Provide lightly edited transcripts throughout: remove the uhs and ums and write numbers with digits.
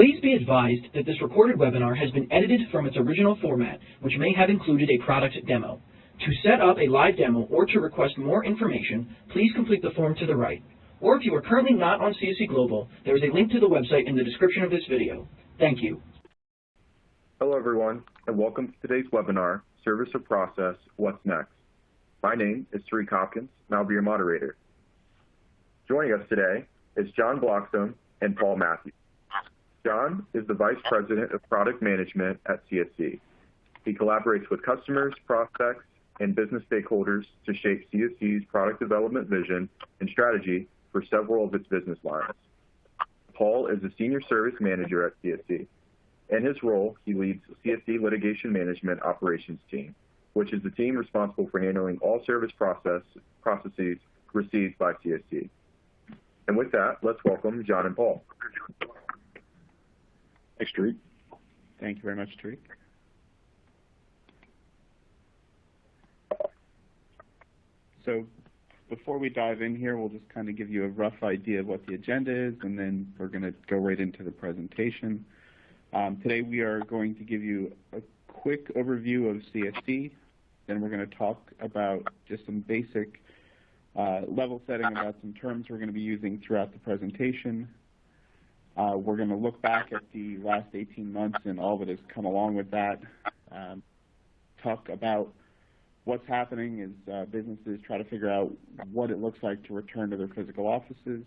Please be advised that this recorded webinar has been edited from its original format, which may have included a product demo. To set up a live demo or to request more information, please complete the form to the right. Or if you are currently not on CSC Global, there is a link to the website in the description of this video. Thank you. Hello everyone, and welcome to today's webinar, Service or Process, What's Next? My name is Tariq Hopkins, and I'll be your moderator. Joining us today is John Blockstone and Paul Matthews. John is the Vice President of Product Management at CSC. He collaborates with customers, prospects, and business stakeholders to shape CSC's product development vision and strategy for several of its business lines. Paul is a Senior Service Manager at CSC. In his role, he leads the CSC Litigation Management Operations Team, which is the team responsible for handling all service processes received by CSC. And with that, let's welcome John and Paul. Thanks, Tariq. Thank you very much, Tariq. So before we dive in here, we'll just kind of give you a rough idea of what the agenda is, and then we're going to go right into the presentation. Today we are going to give you a quick overview of CSC, then we're going to talk about just some basic level setting about some terms we're going to be using throughout the presentation. We're going to look back at the last 18 months and all that has come along with that, talk about what's happening as businesses try to figure out what it looks like to return to their physical offices,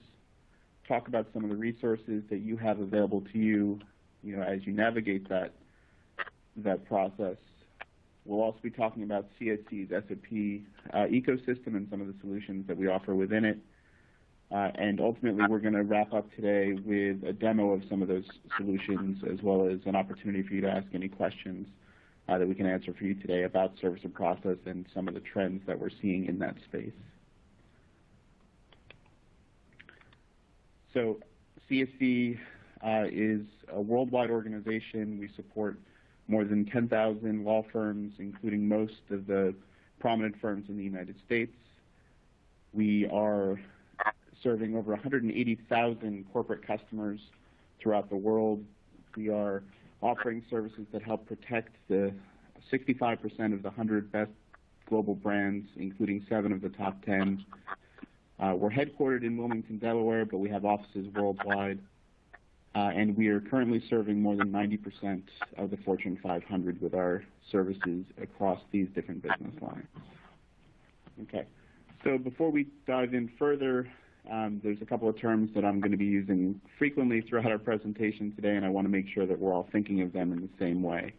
talk about some of the resources that you have available to you, as you navigate that process. We'll also be talking about CSC's SAP ecosystem and some of the solutions that we offer within it. And ultimately, we're going to wrap up today with a demo of some of those solutions, as well as an opportunity for you to ask any questions that we can answer for you today about service and process and some of the trends that we're seeing in that space. So CSC is a worldwide organization. We support more than 10,000 law firms, including most of the prominent firms in the United States. We are serving over 180,000 corporate customers throughout the world. We are offering services that help protect the 65% of the 100 best global brands, including 7 of the top 10. We're headquartered in Wilmington, Delaware, but we have offices worldwide. And we are currently serving more than 90% of the Fortune 500 with our services across these different business lines. Okay, so before we dive in further, there's a couple of terms that I'm going to be using frequently throughout our presentation today, and I want to make sure that we're all thinking of them in the same way.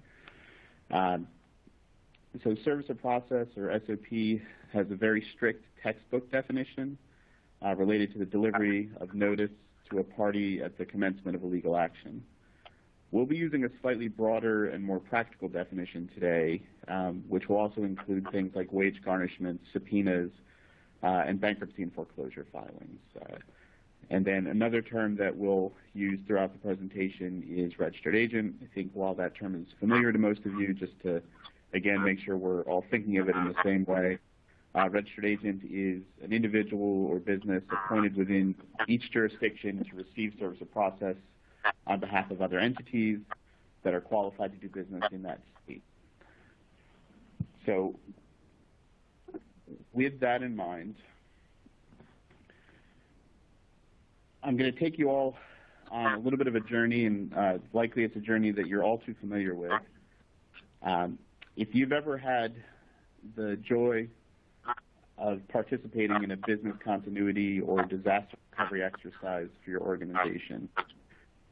So service or process, or SOP, has a very strict textbook definition related to the delivery of notice to a party at the commencement of a legal action. We'll be using a slightly broader and more practical definition today, which will also include things like wage garnishments, subpoenas, and bankruptcy and foreclosure filings. And then another term that we'll use throughout the presentation is registered agent. I think while that term is familiar to most of you, just to, again, make sure we're all thinking of it in the same way, registered agent is an individual or business appointed within each jurisdiction to receive service or process on behalf of other entities that are qualified to do business in that state. So with that in mind, I'm going to take you all on a little bit of a journey, and likely it's a journey that you're all too familiar with. If you've ever had the joy of participating in a business continuity or disaster recovery exercise for your organization,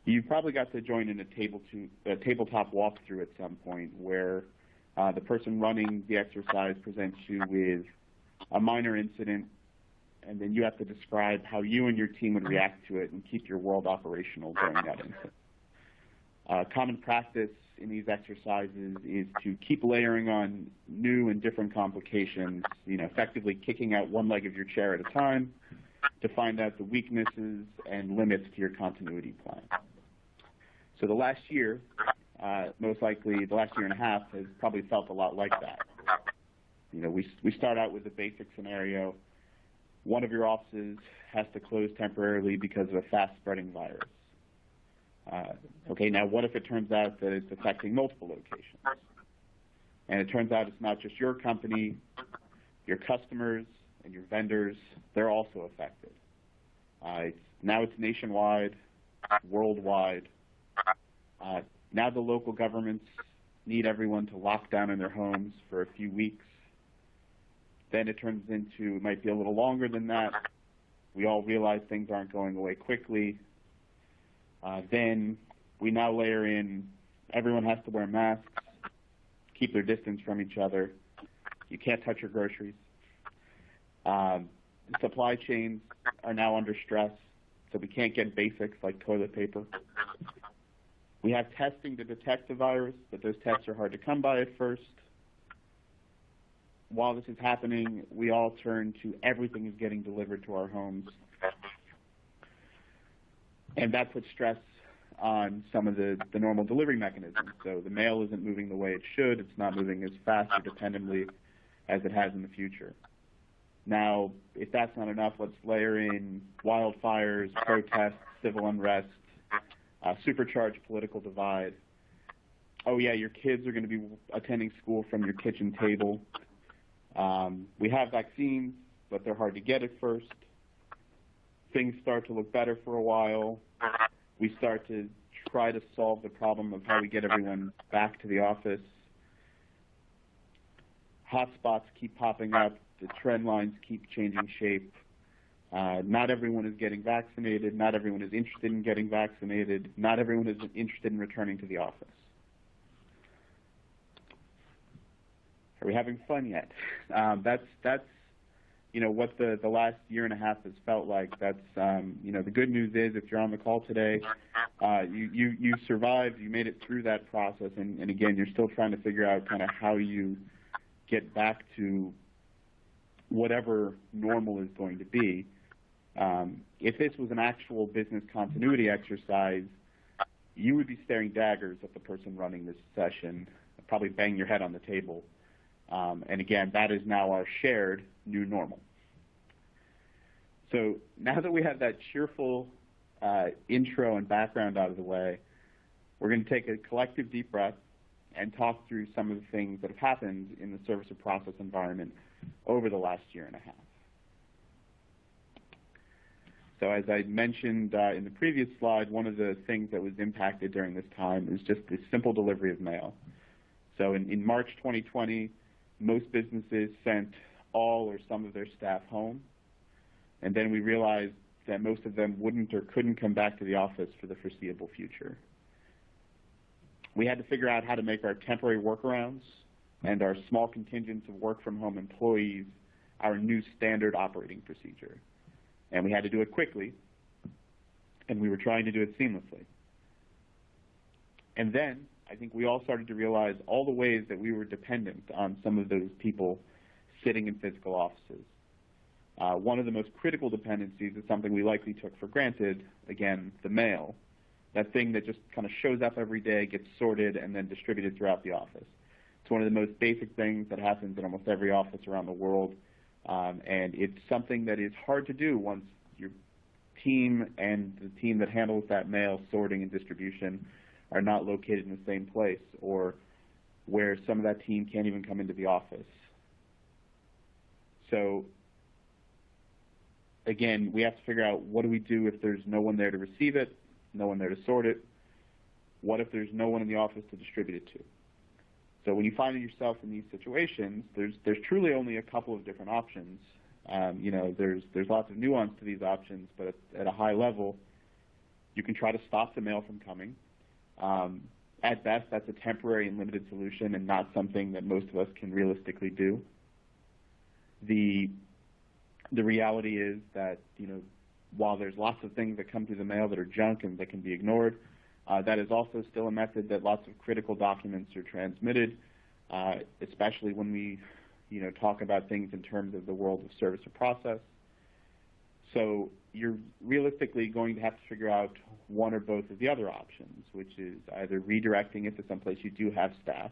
you probably got to join in a tabletop walkthrough at some point where the person running the exercise presents you with a minor incident, and then you have to describe how you and your team would react to it and keep your world operational during that incident. Common practice in these exercises is to keep layering on new and different complications, effectively kicking out one leg of your chair at a time to find out the weaknesses and limits to your continuity plan. So the last year, most likely the last year and a half, has probably felt a lot like that. We start out with a basic scenario. One of your offices has to close temporarily because of a fast-spreading virus. Okay, now what if it turns out that it's affecting multiple locations? And it turns out it's not just your company, your customers and your vendors, they're also affected. Now it's nationwide, worldwide. Now the local governments need everyone to lock down in their homes for a few weeks. Then it turns into, it might be a little longer than that. We all realize things aren't going away quickly. Then we now layer in everyone has to wear masks, keep their distance from each other. You can't touch your groceries. The supply chains are now under stress, so we can't get basics like toilet paper. We have testing to detect the virus, but those tests are hard to come by at first. While this is happening, we all turn to everything is getting delivered to our homes. And that puts stress on some of the normal delivery mechanisms. So the mail isn't moving the way it should. It's not moving as fast or dependably as it has in the future. Now, if that's not enough, let's layer in wildfires, protests, civil unrest, supercharged political divide. Oh yeah, your kids are going to be attending school from your kitchen table. We have vaccines, but they're hard to get at first. Things start to look better for a while. We start to try to solve the problem of how we get everyone back to the office. Hotspots keep popping up. The trend lines keep changing shape. Not everyone is getting vaccinated. Not everyone is interested in getting vaccinated. Not everyone is interested in returning to the office. Are we having fun yet? That's what the last year and a half has felt like. That's the good news is if you're on the call today, you survived, you made it through that process, and again, you're still trying to figure out kind of how you get back to whatever normal is going to be. If this was an actual business continuity exercise, you would be staring daggers at the person running this session, probably bang your head on the table. And again, that is now our shared new normal. So now that we have that cheerful intro and background out of the way, we're going to take a collective deep breath and talk through some of the things that have happened in the service or process environment over the last year and a half. So as I mentioned in the previous slide, one of the things that was impacted during this time is just the simple delivery of mail. So in March 2020, most businesses sent all or some of their staff home, and then we realized that most of them wouldn't or couldn't come back to the office for the foreseeable future. We had to figure out how to make our temporary workarounds and our small contingents of work-from-home employees our new standard operating procedure. And we had to do it quickly, and we were trying to do it seamlessly. And then I think we all started to realize all the ways that we were dependent on some of those people sitting in physical offices. One of the most critical dependencies is something we likely took for granted, again, the mail. That thing that just kind of shows up every day, gets sorted, and then distributed throughout the office. It's one of the most basic things that happens in almost every office around the world, and it's something that is hard to do once your team and the team that handles that mail sorting and distribution are not located in the same place, or where some of that team can't even come into the office. So again, we have to figure out what do we do if there's no one there to receive it, no one there to sort it. What if there's no one in the office to distribute it to? So when you find yourself in these situations, there's truly only a couple of different options. There's lots of nuance to these options, but at a high level, you can try to stop the mail from coming. At best, that's a temporary and limited solution and not something that most of us can realistically do. The reality is that, while there's lots of things that come through the mail that are junk and that can be ignored, that is also still a method that lots of critical documents are transmitted, especially when we, talk about things in terms of the world of service or process. So you're realistically going to have to figure out one or both of the other options, which is either redirecting it to someplace you do have staff,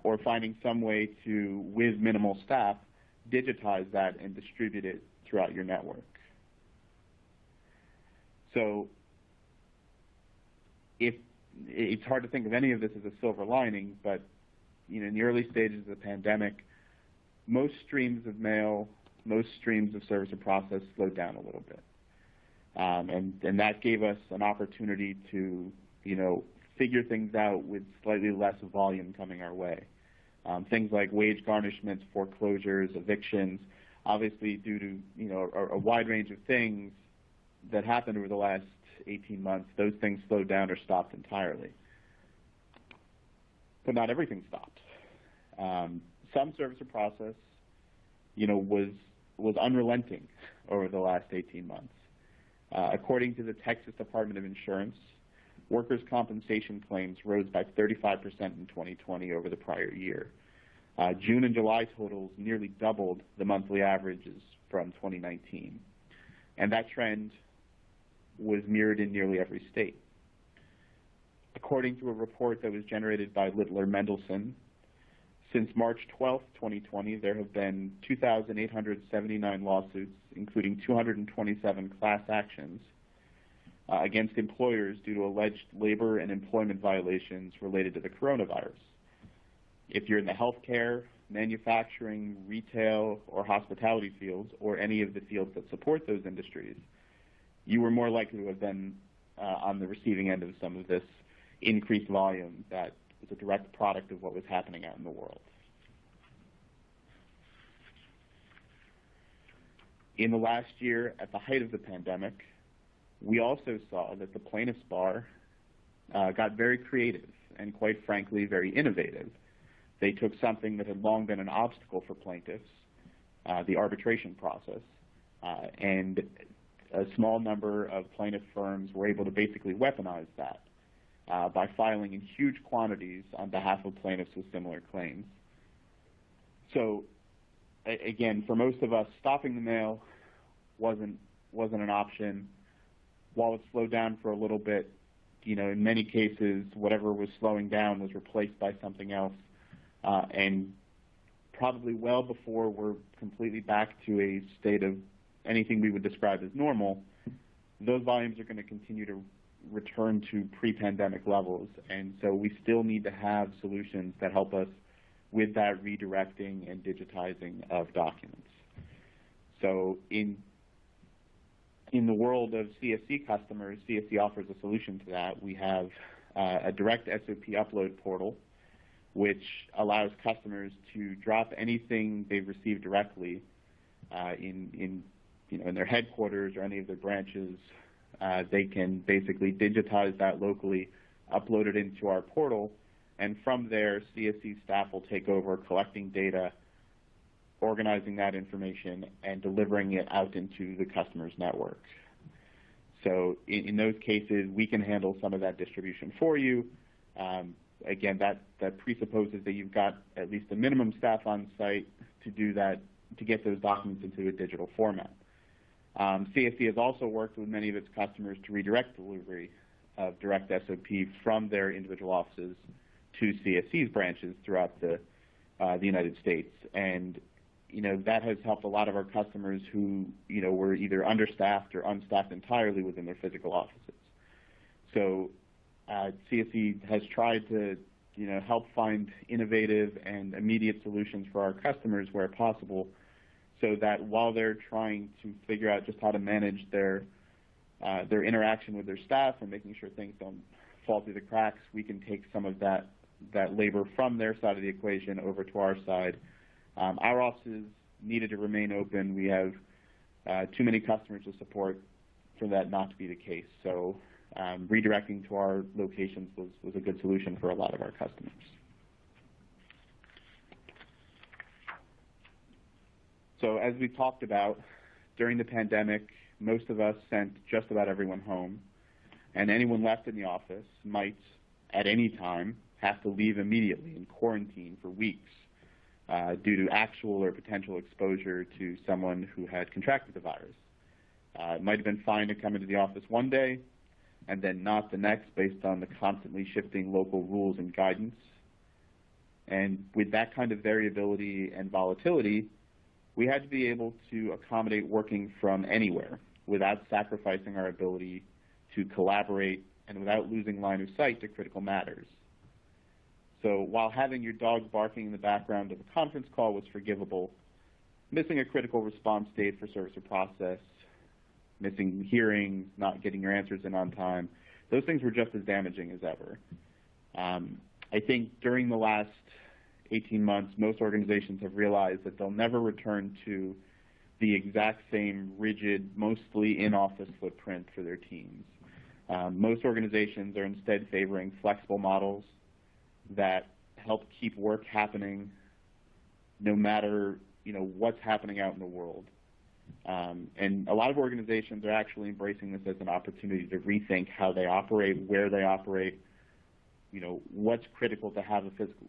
or finding some way to, with minimal staff, digitize that and distribute it throughout your network. So if it's hard to think of any of this as a silver lining, but in the early stages of the pandemic, most streams of mail, most streams of service or process slowed down a little bit, and that gave us an opportunity to figure things out with slightly less volume coming our way. Things like wage garnishments, foreclosures, evictions, obviously due to a wide range of things that happened over the last 18 months, those things slowed down or stopped entirely. But not everything stopped. Some service or process, was unrelenting over the last 18 months. According to the Texas Department of Insurance, workers' compensation claims rose by 35% in 2020 over the prior year. June and July totals nearly doubled the monthly averages from 2019. And that trend was mirrored in nearly every state. According to a report that was generated by Littler Mendelson, since March 12, 2020, there have been 2,879 lawsuits, including 227 class actions, against employers due to alleged labor and employment violations related to the coronavirus. If you're in the healthcare, manufacturing, retail, or hospitality fields, or any of the fields that support those industries, you were more likely to have been on the receiving end of some of this increased volume that was a direct product of what was happening out in the world. In the last year, at the height of the pandemic, we also saw that the plaintiffs' bar got very creative and, quite frankly, very innovative. They took something that had long been an obstacle for plaintiffs, the arbitration process, and a small number of plaintiff firms were able to basically weaponize that by filing in huge quantities on behalf of plaintiffs with similar claims. So, again, for most of us, stopping the mail wasn't an option. While it slowed down for a little bit, in many cases, whatever was slowing down was replaced by something else. And probably well before we're completely back to a state of anything we would describe as normal, those volumes are going to continue to return to pre-pandemic levels. And so we still need to have solutions that help us with that redirecting and digitizing of documents. So in the world of CSC customers, CSC offers a solution to that. We have a direct SOP upload portal, which allows customers to drop anything they've received directly in their headquarters or any of their branches. They can basically digitize that locally, upload it into our portal, and from there, CSC staff will take over collecting data, organizing that information, and delivering it out into the customer's network. So in those cases, we can handle some of that distribution for you. Again, that presupposes that you've got at least a minimum staff on site to do that, to get those documents into a digital format. CSC has also worked with many of its customers to redirect delivery of direct SOP from their individual offices to CSC's branches throughout the United States. And that has helped a lot of our customers who were either understaffed or unstaffed entirely within their physical offices. So CSC has tried to help find innovative and immediate solutions for our customers where possible, so that while they're trying to figure out just how to manage their interaction with their staff and making sure things don't fall through the cracks, we can take some of that labor from their side of the equation over to our side. Our offices needed to remain open. We have too many customers to support for that not to be the case. So redirecting to our locations was a good solution for a lot of our customers. So as we talked about, during the pandemic, most of us sent just about everyone home, and anyone left in the office might, at any time, have to leave immediately in quarantine for weeks due to actual or potential exposure to someone who had contracted the virus. It might have been fine to come into the office one day and then not the next, based on the constantly shifting local rules and guidance. And with that kind of variability and volatility, we had to be able to accommodate working from anywhere without sacrificing our ability to collaborate and without losing line of sight to critical matters. So while having your dog barking in the background of a conference call was forgivable, missing a critical response date for service or process, missing hearings, not getting your answers in on time, those things were just as damaging as ever. I think during the last 18 months, most organizations have realized that they'll never return to the exact same rigid, mostly in-office footprint for their teams. Most organizations are instead favoring flexible models that help keep work happening no matter what's happening out in the world. And a lot of organizations are actually embracing this as an opportunity to rethink how they operate, where they operate, what's critical to have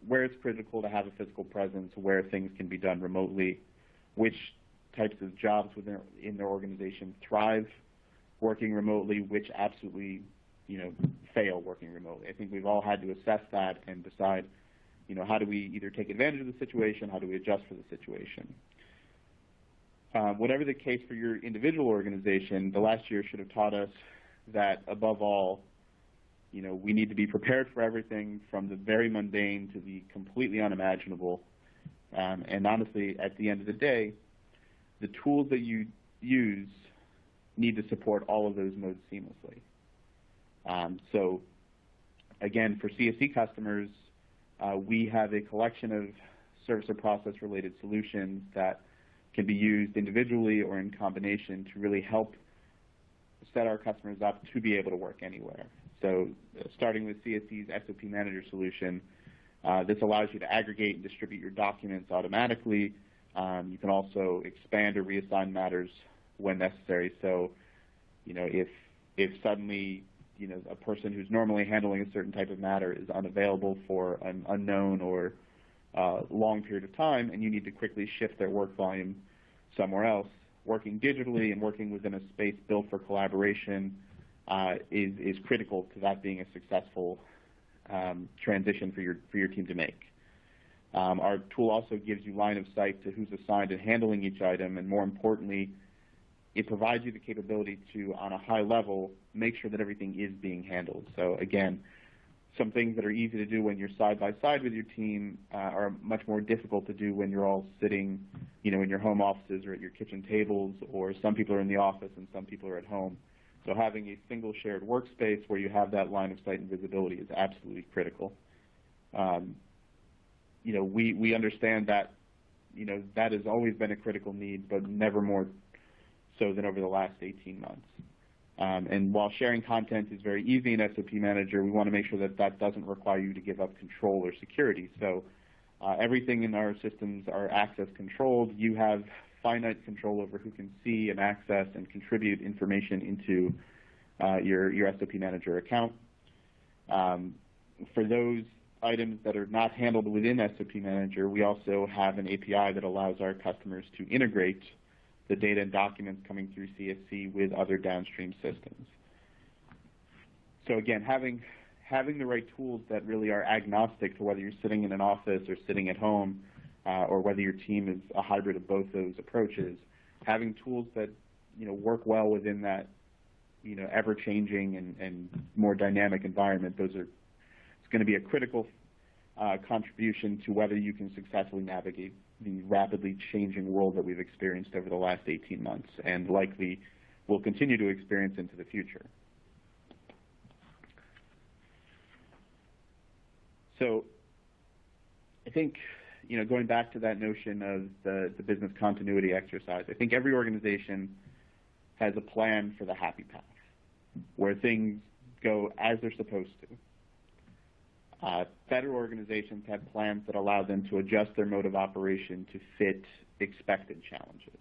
where it's critical to have a physical presence, where things can be done remotely, which types of jobs in their organization thrive working remotely, which absolutely, fail working remotely. I think we've all had to assess that and decide, how do we either take advantage of the situation, how do we adjust for the situation. Whatever the case for your individual organization, the last year should have taught us that above all, we need to be prepared for everything from the very mundane to the completely unimaginable. And honestly, at the end of the day, the tools that you use need to support all of those modes seamlessly. So again, for CSE customers, we have a collection of service or process related solutions that can be used individually or in combination to really help set our customers up to be able to work anywhere. So starting with CSE's SOP Manager solution, this allows you to aggregate and distribute your documents automatically. You can also expand or reassign matters when necessary. So, if suddenly, a person who's normally handling a certain type of matter is unavailable for an unknown or long period of time, and you need to quickly shift their work volume somewhere else, working digitally and working within a space built for collaboration is critical to that being a successful transition for your team to make. Our tool also gives you line of sight to who's assigned and handling each item, and more importantly, it provides you the capability to, on a high level, make sure that everything is being handled. So again, some things that are easy to do when you're side by side with your team are much more difficult to do when you're all sitting, in your home offices or at your kitchen tables, or some people are in the office and some people are at home. So having a single shared workspace where you have that line of sight and visibility is absolutely critical. We understand that, that has always been a critical need, but never more so than over the last 18 months. And while sharing content is very easy in SOP Manager, we want to make sure that that doesn't require you to give up control or security. So everything in our systems are access controlled. You have finite control over who can see and access and contribute information into your SOP Manager account. For those items that are not handled within SOP Manager, we also have an API that allows our customers to integrate the data and documents coming through CSC with other downstream systems. So again, having the right tools that really are agnostic to whether you're sitting in an office or sitting at home, or whether your team is a hybrid of both those approaches, having tools that work well within that ever-changing and more dynamic environment, it's going to be a critical contribution to whether you can successfully navigate the rapidly changing world that we've experienced over the last 18 months and likely will continue to experience into the future. So I think, going back to that notion of the business continuity exercise, I think every organization has a plan for the happy path, where things go as they're supposed to. Better organizations have plans that allow them to adjust their mode of operation to fit expected challenges.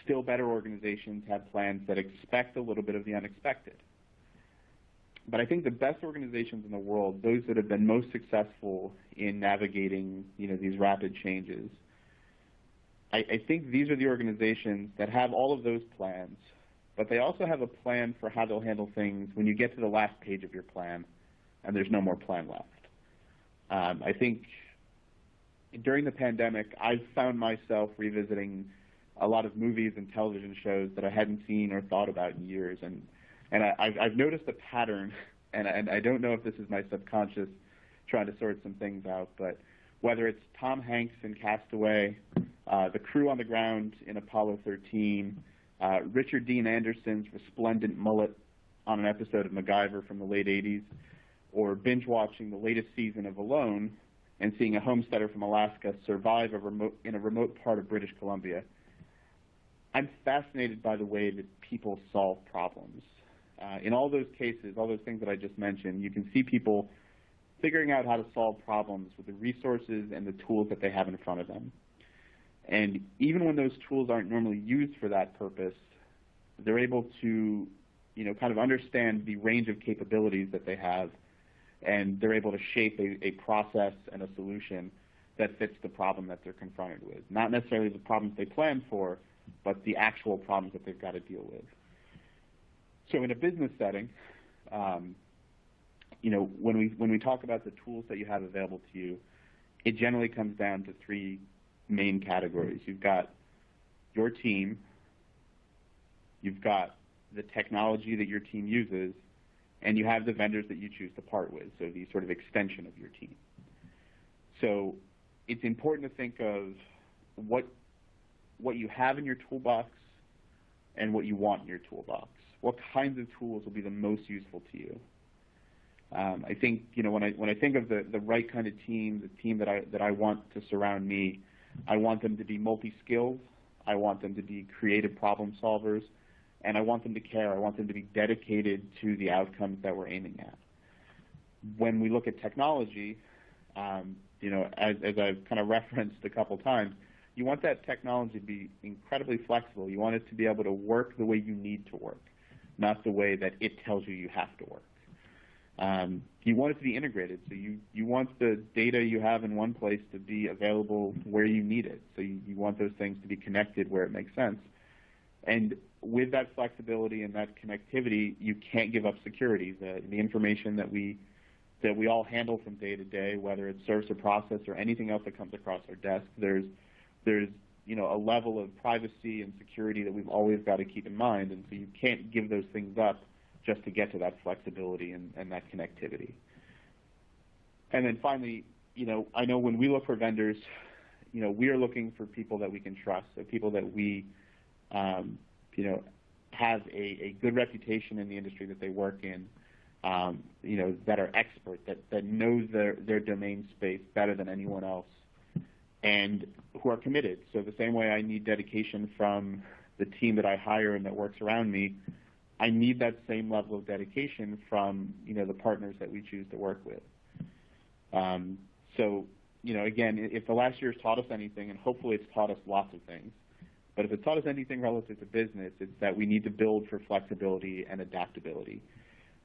Still better organizations have plans that expect a little bit of the unexpected. But I think the best organizations in the world, those that have been most successful in navigating these rapid changes, I think these are the organizations that have all of those plans, but they also have a plan for how they'll handle things when you get to the last page of your plan and there's no more plan left. I think during the pandemic, I've found myself revisiting a lot of movies and television shows that I hadn't seen or thought about in years, and And I've noticed a pattern, and I don't know if this is my subconscious trying to sort some things out, but whether it's Tom Hanks in Castaway, the crew on the ground in Apollo 13, Richard Dean Anderson's resplendent mullet on an episode of MacGyver from the late 80s, or binge-watching the latest season of Alone and seeing a homesteader from Alaska survive in a remote part of British Columbia, I'm fascinated by the way that people solve problems. In all those cases, all those things that I just mentioned, you can see people figuring out how to solve problems with the resources and the tools that they have in front of them. And even when those tools aren't normally used for that purpose, they're able to, kind of understand the range of capabilities that they have, and they're able to shape a process and a solution that fits the problem that they're confronted with. Not necessarily the problems they planned for, but the actual problems that they've got to deal with. So in a business setting, when we talk about the tools that you have available to you, it generally comes down to three main categories. You've got your team, you've got the technology that your team uses, and you have the vendors that you choose to part with, so the sort of extension of your team. So it's important to think of what you have in your toolbox and what you want in your toolbox. What kinds of tools will be the most useful to you? I think when I think of the right kind of team, the team that I want to surround me, I want them to be multi-skilled. I want them to be creative problem solvers, and I want them to care. I want them to be dedicated to the outcomes that we're aiming at. When we look at technology, as I've kind of referenced a couple times, you want that technology to be incredibly flexible. You want it to be able to work the way you need to work, not the way that it tells you have to work. You want it to be integrated, so you want the data you have in one place to be available where you need it. So you want those things to be connected where it makes sense. And with that flexibility and that connectivity, you can't give up security. The information that we all handle from day to day, whether it's service or process or anything else that comes across our desk, there's a level of privacy and security that we've always got to keep in mind, and so you can't give those things up just to get to that flexibility and that connectivity. And then finally, I know when we look for vendors, we are looking for people that we can trust, so people that we, have a good reputation in the industry that they work in, that are expert, that knows their domain space better than anyone else, and who are committed. So the same way I need dedication from the team that I hire and that works around me, I need that same level of dedication from the partners that we choose to work with. So again, if the last year has taught us anything, and hopefully it's taught us lots of things, but if it's taught us anything relative to business, it's that we need to build for flexibility and adaptability.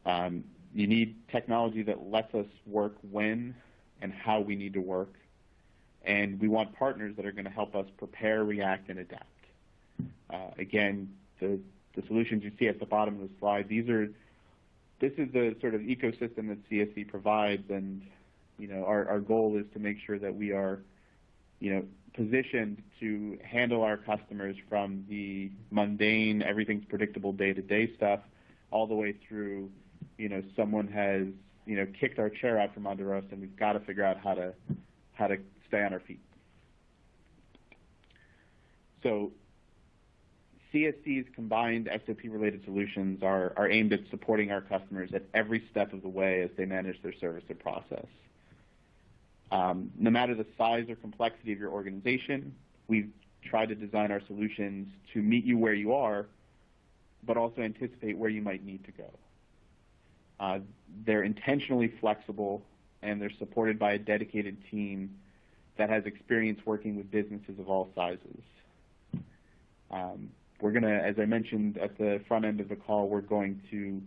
You need technology that lets us work when and how we need to work, and we want partners that are going to help us prepare, react, and adapt. Again, the solutions you see at the bottom of the slide, this is the sort of ecosystem that CSC provides, and our goal is to make sure that we are positioned to handle our customers from the mundane, everything's predictable day-to-day stuff, all the way through someone has kicked our chair out from under us, and we've got to figure out how to stay on our feet. So CSC's combined SOP-related solutions are aimed at supporting our customers at every step of the way as they manage their service or process. No matter the size or complexity of your organization, we've tried to design our solutions to meet you where you are, but also anticipate where you might need to go. They're intentionally flexible, and they're supported by a dedicated team that has experience working with businesses of all sizes. We're going to, as I mentioned at the front end of the call, we're going to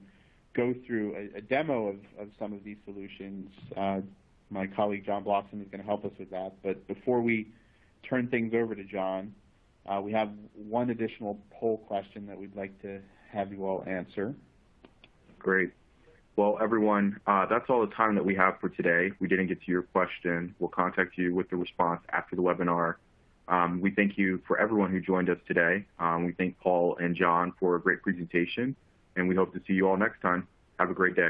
go through a demo of some of these solutions. My colleague John Bloxham is going to help us with that. But before we turn things over to John, we have one additional poll question that we'd like to have you all answer. Great. Well, everyone, that's all the time that we have for today. We didn't get to your question. We'll contact you with the response after the webinar. We thank you for everyone who joined us today. We thank Paul and John for a great presentation, and we hope to see you all next time. Have a great day.